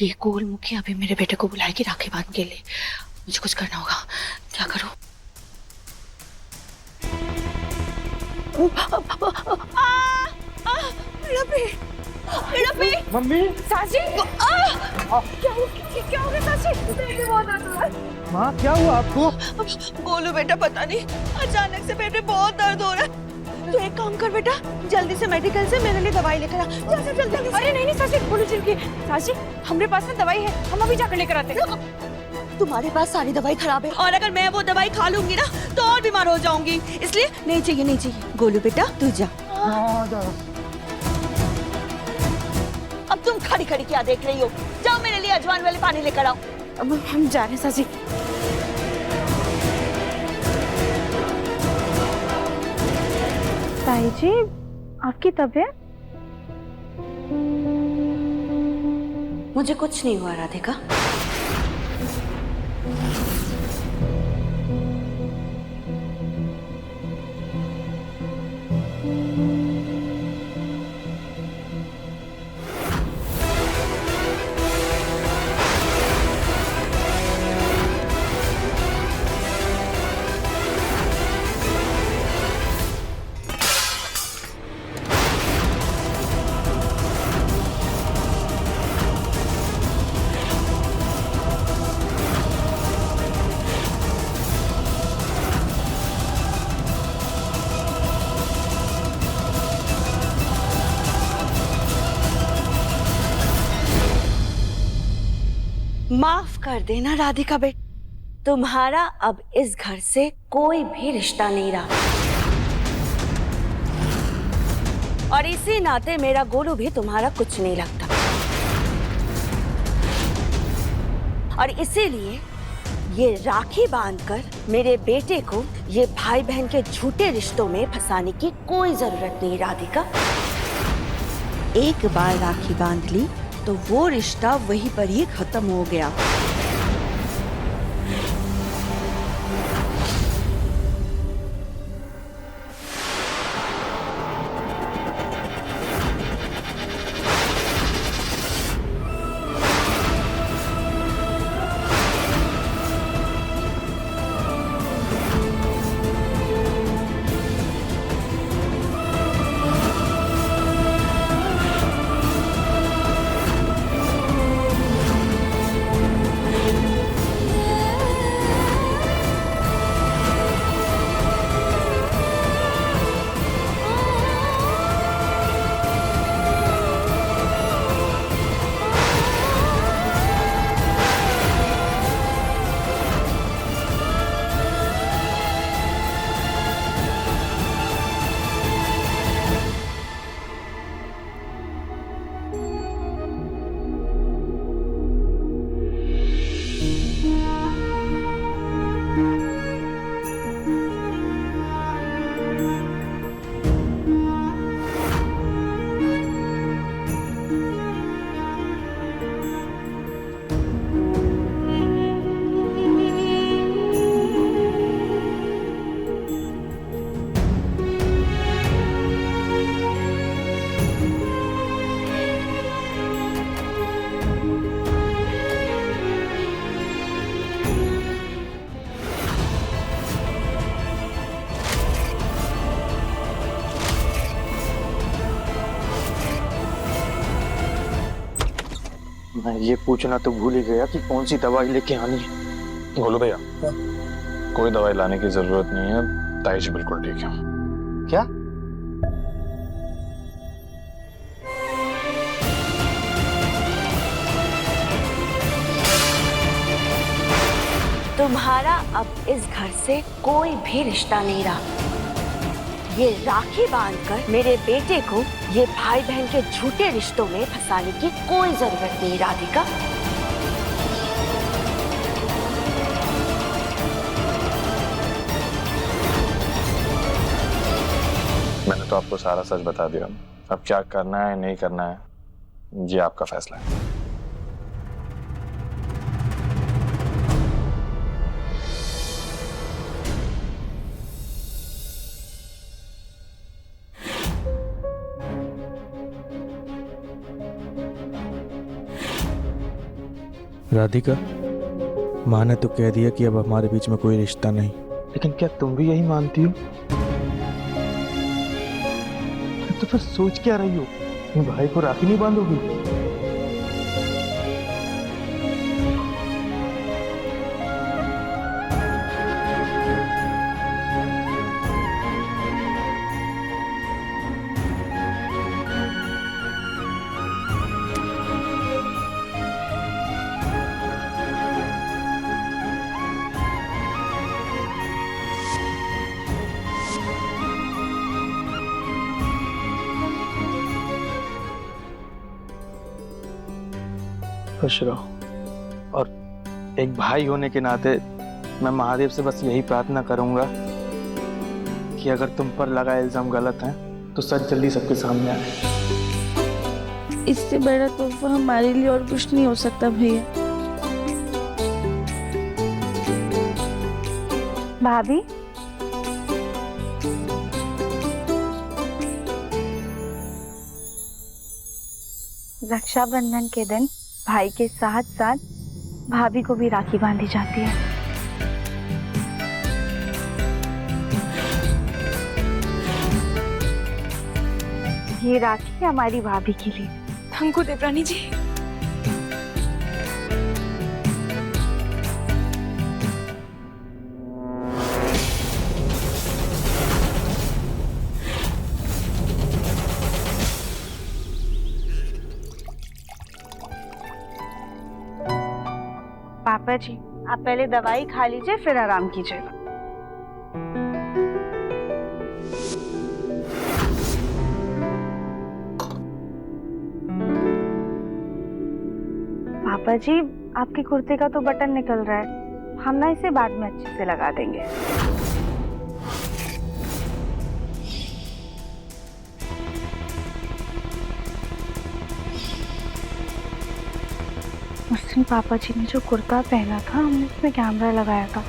ये गोलमुखी अभी मेरे बेटे को बुलाएगी राखी बांधने के लिए। मुझे कुछ करना होगा। क्या करूं? मम्मी सासी, क्या हो गया सासी? बहुत दर्द हो रहा है। माँ क्या हुआ आपको? बोलो बेटा, पता नहीं अचानक से पेट में बहुत दर्द हो रहा है। तो एक काम कर बेटा, जल्दी से मेडिकल से मेरे लिए दवाई लेकर आ। जल्दी। अरे नहीं सासी, बोलो चल सासी, हमारे पास ना दवाई है, हम अभी जाकर लेकर आते हैं। तुम्हारे पास सारी दवाई खराब है, और अगर मैं वो दवाई खा लूंगी ना तो और बीमार हो जाऊंगी, इसलिए नहीं चाहिए। गोलू बेटा तू जा। अब तुम खड़ी क्या देख रही हो? जाओ मेरे लिए अजवाइन वाले पानी लेकर आओ। अब हम जा रहे हैं सासी। ताई जी, आपकी तबीयत? मुझे कुछ नहीं हुआ राधिका। माफ कर देना राधिका बेट, तुम्हारा अब इस घर से कोई भी रिश्ता नहीं रहा, और इसी नाते मेरा गोलू भी तुम्हारा कुछ नहीं लगता, और इसीलिए ये राखी बांधकर मेरे बेटे को ये भाई बहन के झूठे रिश्तों में फंसाने की कोई जरूरत नहीं राधिका। एक बार राखी बांध ली तो वो रिश्ता वहीं पर ही खत्म हो गया। मैं ये पूछना तो भूल ही गया कि कौन सी दवाई लेके आनी है। बोलो भैया, कोई दवाई लाने की जरूरत नहीं है, ताई जी बिल्कुल ठीक है। क्या? तुम्हारा अब इस घर से कोई भी रिश्ता नहीं रहा। ये राखी बांधकर मेरे बेटे को ये भाई बहन के झूठे रिश्तों में फंसाने की कोई जरूरत नहीं राधिका। मैंने तो आपको सारा सच बता दिया, अब क्या करना है नहीं करना है ये आपका फैसला है। राधिका, माँ ने तो कह दिया कि अब हमारे बीच में कोई रिश्ता नहीं, लेकिन क्या तुम भी यही मानती हो? तो फिर सोच क्या रही हो? अपने भाई को राखी नहीं बांधोगी? खुश रहो, और एक भाई होने के नाते मैं महादेव से बस यही प्रार्थना करूंगा कि अगर तुम पर लगा इल्जाम गलत है तो सच जल्दी सबके सामने आए। इससे बड़ा तोहफा हमारे लिए और कुछ नहीं हो सकता भैया। भाभी, रक्षाबंधन के दिन भाई के साथ साथ भाभी को भी राखी बांधी जाती है। ये राखी हमारी भाभी के लिए। थैंक यू देवरानी जी। पापा जी, आप पहले दवाई खा लीजिए फिर आराम कीजिएगा। पापा जी, आपके कुर्ते का तो बटन निकल रहा है, हम ना इसे बाद में अच्छे से लगा देंगे। उस दिन पापा जी ने जो कुर्ता पहना था, हमने उसमें कैमरा लगाया था,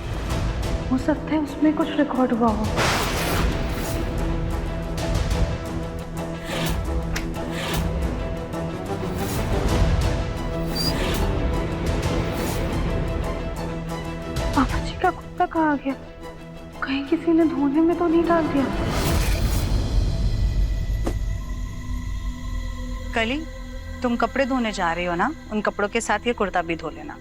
हो सकता है उसमें कुछ रिकॉर्ड हुआ हो। पापा जी का कुर्ता कहाँ गया? कहीं किसी ने धोने में तो नहीं डाल दिया? कली, तुम कपड़े धोने जा रही हो ना, उन कपड़ों के साथ ये कुर्ता भी धो लेना।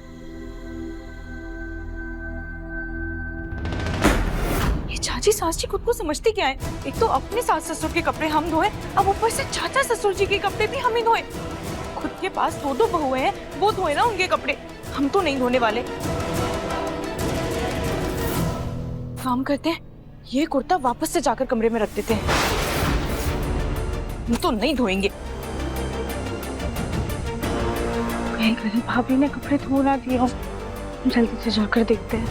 ये चाची सास जी खुद को समझती क्या है? एक तो अपने सास ससुर के कपड़े हम धोए, अब ऊपर से चाचा ससुर जी के कपड़े भी हम ही धोए। खुद के पास दो बहुएं हैं, वो धोए ना उनके कपड़े, हम तो नहीं धोने वाले। काम करते हैं, ये कुर्ता वापस से जाकर कमरे में रख देते हैं, हम तो नहीं धोएंगे। कहीं भाभी ने कपड़े धो ना दिए हो, जल्दी से जाकर देखते हैं।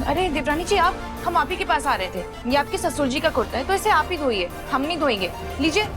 अरे देवरानी जी, हम आप ही के पास आ रहे थे। ये आपके ससुर जी का कुर्ता है, तो इसे आप ही धोइए, हम नहीं धोएंगे। लीजिए।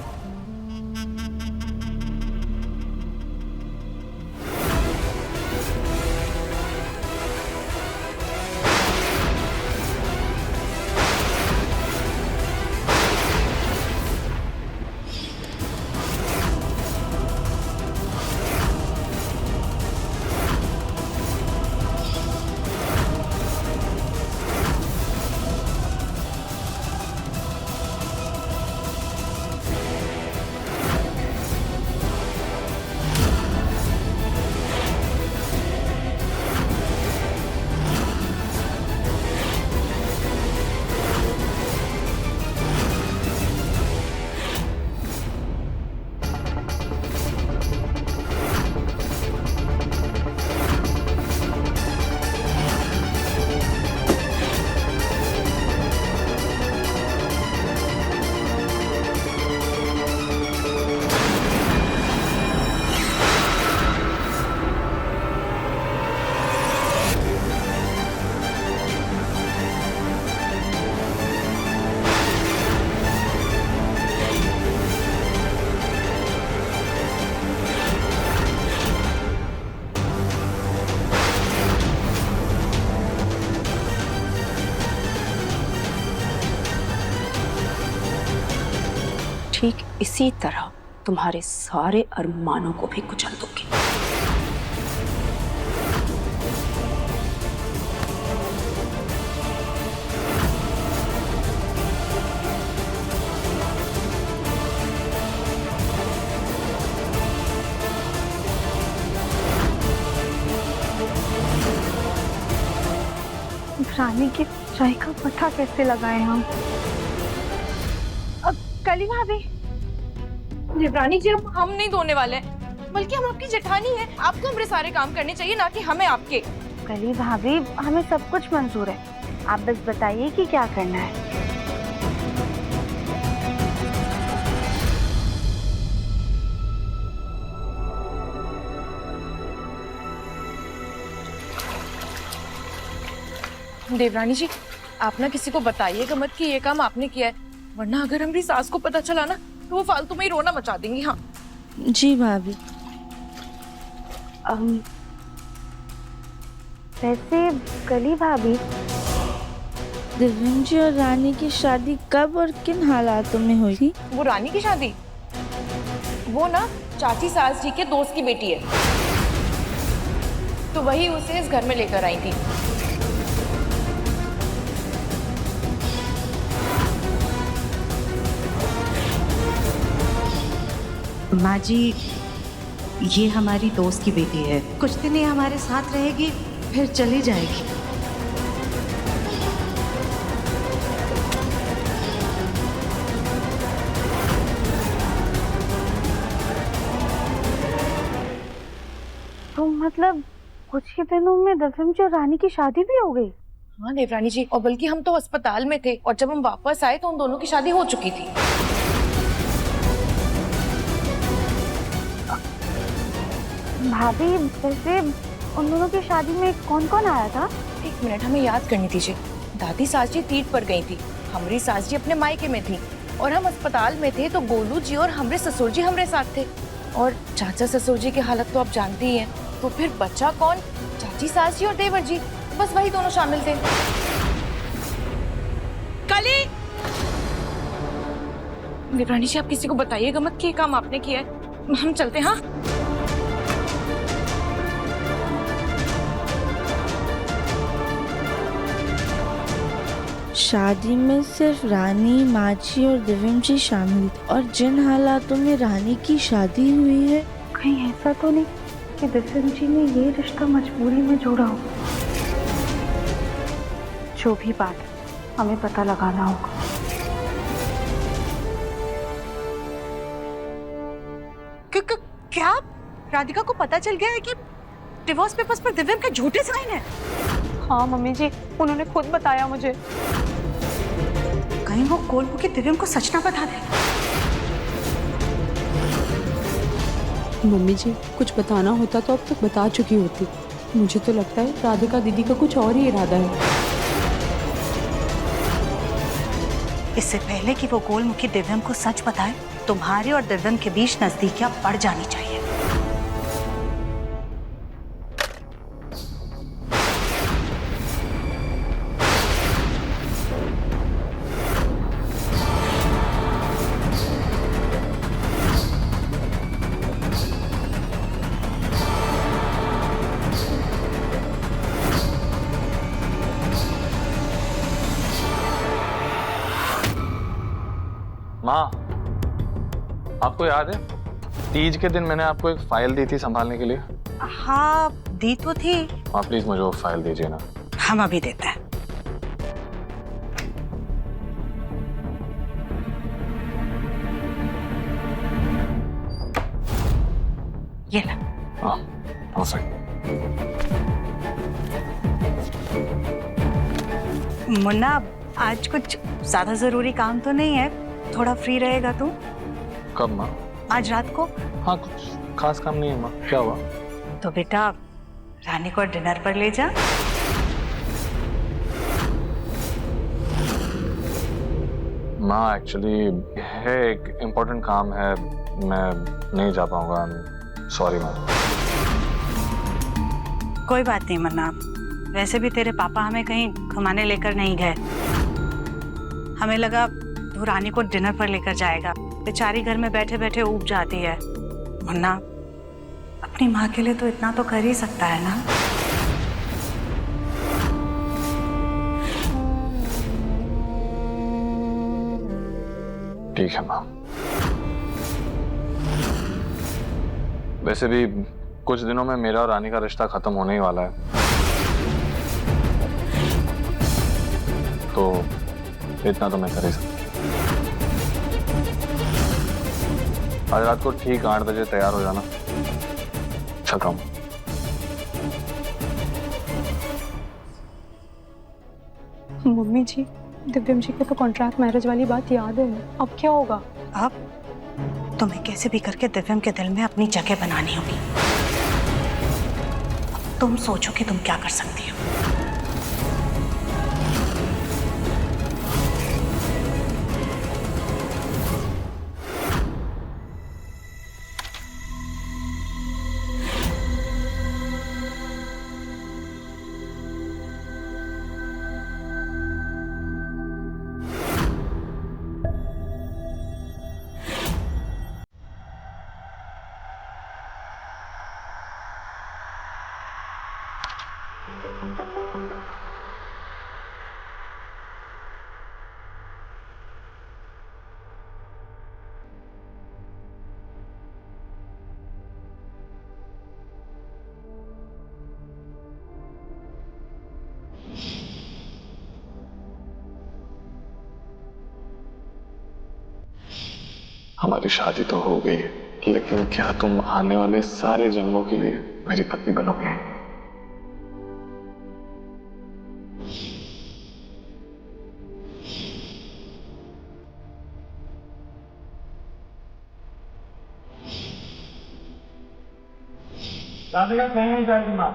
ठीक इसी तरह तुम्हारे सारे अरमानों को भी कुचल दूंगी। रानी की चाय का पता कैसे लगाए हम? अब कली भाभी, देवरानी जी, हम नहीं धोने वाले, बल्कि हम आपकी जेठानी हैं। आपको हमारे सारे काम करने चाहिए, ना कि हमें आपके। कली भाभी, हमें सब कुछ मंजूर है, आप बस बताइए कि क्या करना है। देवरानी जी, आप ना किसी को बताइएगा मत कि ये काम आपने किया है, वरना अगर हमारी सास को पता चला ना, तो वो फालतू में ही रोना मचा देंगी। हाँ जी भाभी। वैसे कली भाभी, दिव्यन जी और रानी की शादी कब और किन हालातों में हुई थी? वो रानी की शादी, वो ना चाची सास जी के दोस्त की बेटी है, तो वही उसे इस घर में लेकर आई थी। माँ जी, ये हमारी दोस्त की बेटी है, कुछ दिन ये हमारे साथ रहेगी, फिर चली जाएगी। मतलब कुछ ही दिनों में दिव्यम जी और रानी की शादी भी हो गई? हाँ देवरानी जी, और बल्कि हम तो अस्पताल में थे और जब हम वापस आए तो उन दोनों की शादी हो चुकी थी। भाभी वैसे उन दोनों की शादी में कौन कौन आया था? एक मिनट, हमें याद करनी दीजिए। दादी सास जी तीर्थ पर गई थी, हमारी सास जी अपने मायके में थी और हम अस्पताल में थे तो गोलू जी और हमारे ससुर जी हमारे साथ थे। और चाचा ससुर जी की हालत तो आप जानती ही हैं, तो फिर बच्चा कौन? चाची सास जी और देवर जी, बस वही दोनों शामिल थे। कली देवरानी जी, आप किसी को बताइएगा मत कि ये काम आपने किया है। हम चलते हैं। हाँ शादी में सिर्फ रानी, माची और दिव्यम जी शामिल थे और जिन हालातों में रानी की शादी हुई है, कहीं ऐसा तो नहीं कि दिव्यम जी ने ये रिश्ता मजबूरी में जोड़ा हो? जो भी बात है, हमें पता लगाना होगा। क्या राधिका को पता चल गया है कि डिवोर्स पेपर्स पर दिव्यम के झूठे साइन है? हाँ मम्मी जी, उन्होंने खुद बताया मुझे। कहीं वो गोलू की दिव्यम को सच ना बता दे। मम्मी जी, कुछ बताना होता तो अब तक बता चुकी होती। मुझे तो लगता है राधिका दीदी का कुछ और ही इरादा है। इससे पहले कि वो गोलमुखी दिव्यम को सच बताए, तुम्हारे और दिव्यम के बीच नजदीकियां बढ़ जानी चाहिए। माँ, आपको याद है तीज के दिन मैंने आपको एक फाइल दी थी संभालने के लिए? हाँ दी तो थी। आप प्लीज मुझे वो फाइल दीजिए ना। हम अभी देते हैं। ये ला। हाँ, परफेक्ट। मुन्ना, आज कुछ ज्यादा जरूरी काम तो नहीं है? थोड़ा फ्री रहेगा तू? कब माँ? आज रात को। हाँ, कुछ खास काम नहीं है माँ। क्या हुआ? तो बेटा रानी को डिनर पर ले जा। माँ एक्चुअली है एक इम्पोर्टेंट काम है, मैं नहीं जा पाऊंगा। सॉरी माँ। कोई बात नहीं मुन्ना, वैसे भी तेरे पापा हमें कहीं घुमाने लेकर नहीं गए। हमें लगा तू रानी को डिनर पर लेकर जाएगा। बेचारी घर में बैठे बैठे ऊब जाती है। मुन्ना, अपनी माँ के लिए तो इतना तो कर ही सकता है ना। ठीक है माँ। वैसे भी कुछ दिनों में मेरा और रानी का रिश्ता खत्म होने ही वाला है, तो इतना तो मैं कर ही सकता। आज रात को ठीक 8 बजे तैयार हो जाना। चलता हूँ। मम्मी जी, दिव्यम जी को तो कॉन्ट्रैक्ट मैरिज वाली बात याद है। अब क्या होगा? अब तुम्हें कैसे भी करके दिव्यम के दिल में अपनी जगह बनानी होगी। अब तुम सोचो कि तुम क्या कर सकती हो। हमारी शादी तो हो गई, लेकिन क्या तुम आने वाले सारे जन्मों के लिए मेरी पत्नी बनोगे। राधिका कहीं नहीं जाएगी माँ।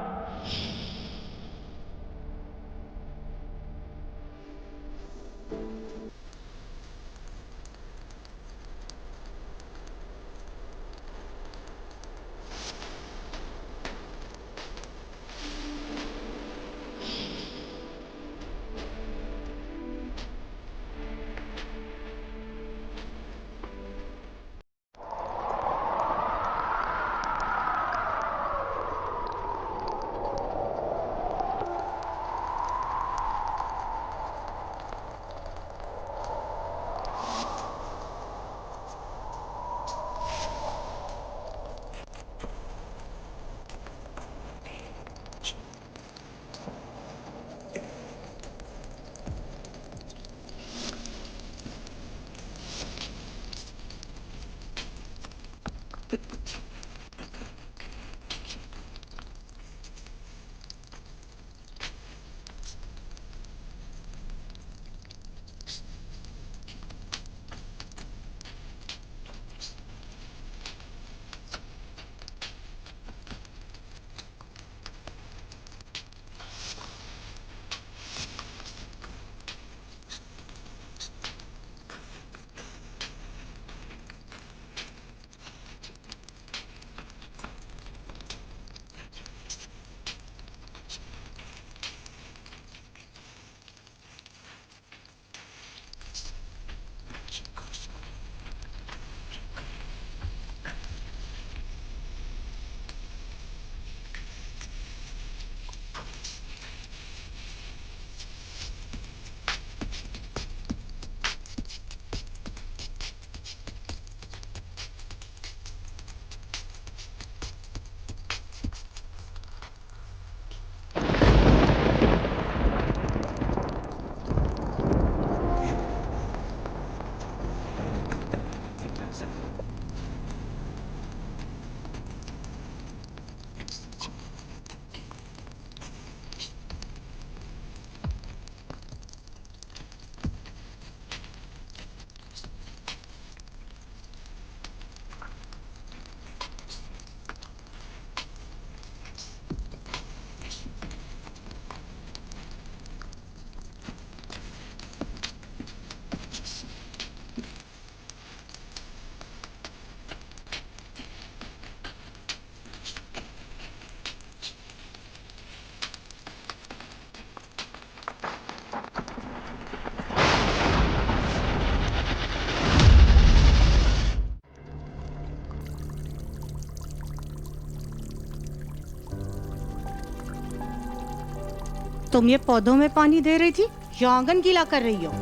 तुम ये पौधों में पानी दे रही थी या आंगन गीला कर रही हो?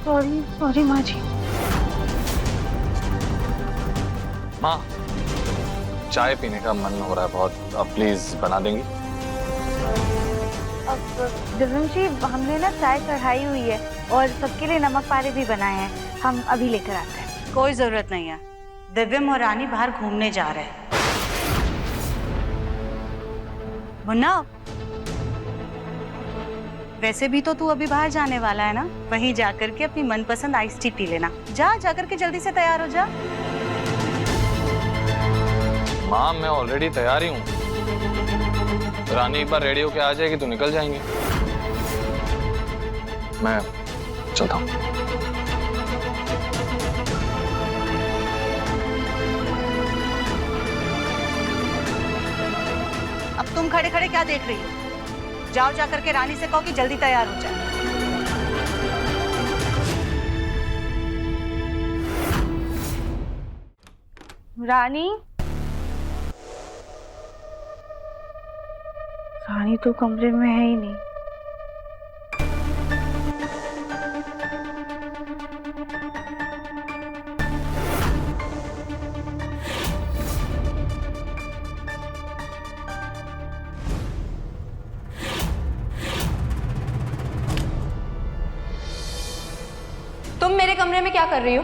सॉरी सॉरी माँ जी। माँ, चाय पीने का मन हो रहा है बहुत, आप प्लीज बना देंगी? अब दिव्यम जी, हमने ना चाय चढ़ाई हुई है और सबके लिए नमक पारे भी बनाए हैं, हम अभी लेकर आते हैं। कोई जरूरत नहीं है, दिव्यम और रानी बाहर घूमने जा रहे हैं। मुन्ना, वैसे भी तो तू अभी बाहर जाने वाला है ना, वहीं जाकर के अपनी मनपसंद आइस टी पी लेना। जाकर के जल्दी से तैयार हो जा। माँ, मैं ऑलरेडी तैयार ही हूँ। रानी एक बार रेडी होके आ जाएगी तो निकल जाएंगे। मैं चलता हूँ। अब तुम खड़े खड़े क्या देख रही हो? जाओ जाकर के रानी से कहो कि जल्दी तैयार हो जाए। रानी, रानी तो कमरे में है ही नहीं। तुम मेरे कमरे में क्या कर रही हो?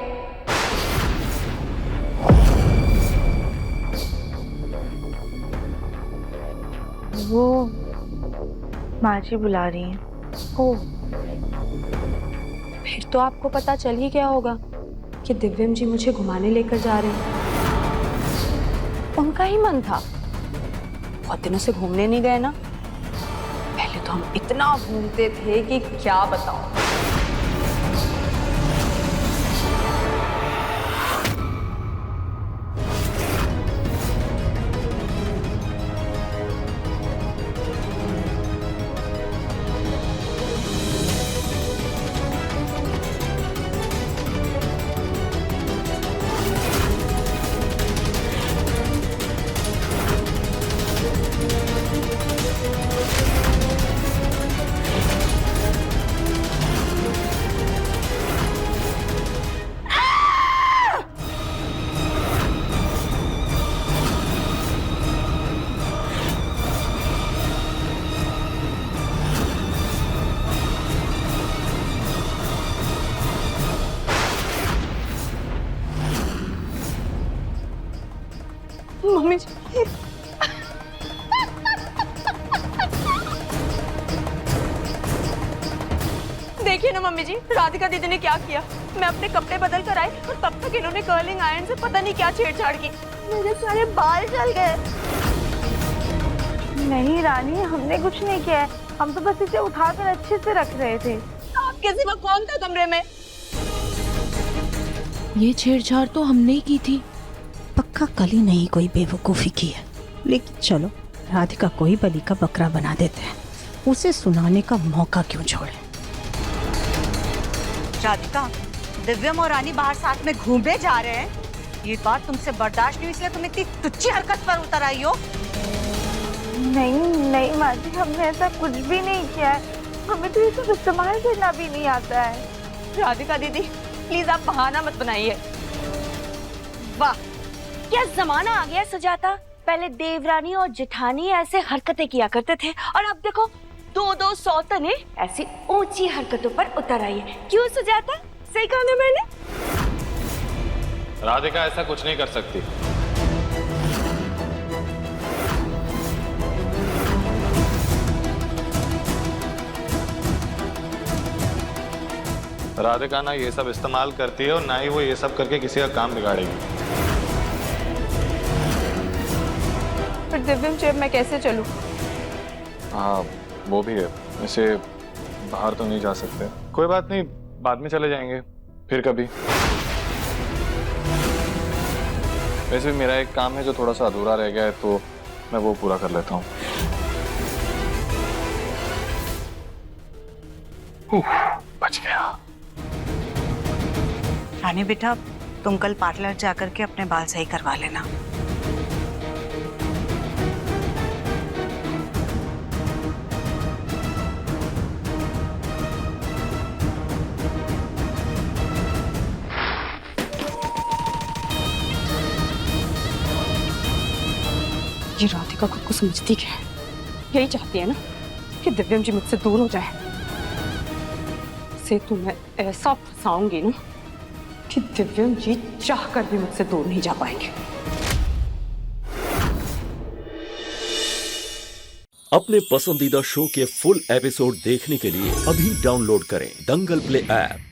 वो माँ जी बुला रही हैं। ओ, फिर तो आपको पता चल ही गया होगा कि दिव्यम जी मुझे घुमाने लेकर जा रहे हैं। उनका ही मन था, बहुत दिनों से घूमने नहीं गए ना। पहले तो हम इतना घूमते थे कि क्या बताऊं। मम्मी जी, देखिए ना मम्मी जी, राधिका दीदी ने क्या किया। मैं अपने कपड़े बदल कर आई और तब तक इन्होंने कर्लिंग आयरन से पता नहीं क्या छेड़छाड़ की। मेरे सारे बाल जल गए। नहीं रानी, हमने कुछ नहीं किया है, हम तो बस इसे उठाकर अच्छे से रख रहे थे। आपके सिवा कौन था कमरे में? ये छेड़छाड़ तो हमने ही की थी। पक्का कल ही नहीं कोई बेवकूफ़ी की है, लेकिन चलो राधिका को ही बलि का बकरा बना देते हैं। उसे सुनाने का मौका क्यों छोड़े। राधिका, दिव्यम और रानी बाहर साथ में घूमने जा रहे हैं, ये बात तुमसे बर्दाश्त नहीं, इसलिए तुम इतनी तुच्ची हरकत पर उतर आई हो। नहीं माँ जी, हमने ऐसा कुछ भी नहीं किया है। हमें तो ये सब इस्तेमाल करना भी नहीं आता है। राधिका दीदी, प्लीज आप बहाना मत बनाइए। वाह, क्या जमाना आ गया सुजाता। पहले देवरानी और जेठानी ऐसे हरकतें किया करते थे और अब देखो दो सौतने ऐसी ऊंची हरकतों पर उतर आई है। क्यों सुजाता, सही कहा ना मैंने? राधिका ऐसा कुछ नहीं कर सकती। राधिका ना ये सब इस्तेमाल करती है और ना ही वो ये सब करके किसी का काम बिगाड़ेगी। फिर दिव्यम जी, मैं कैसे चलूं? हाँ वो भी है, ऐसे बाहर तो नहीं जा सकते। कोई बात नहीं, बाद में चले जाएंगे फिर कभी। वैसे मेरा एक काम है जो थोड़ा सा अधूरा रह गया है, तो मैं वो पूरा कर लेता हूँ। बच गया। रानी बेटा, तुम कल पार्लर जाकर के अपने बाल सही करवा लेना। ये राधिका खुद को समझती क्या है? यही चाहती है ना कि दिव्यम जी मुझसे दूर हो जाए। इसे तो मैं ऐसा फंसाऊंगी ना कि दिव्यम जी चाह कर भी मुझसे दूर नहीं जा पाएंगे। अपने पसंदीदा शो के फुल एपिसोड देखने के लिए अभी डाउनलोड करें दंगल प्ले ऐप।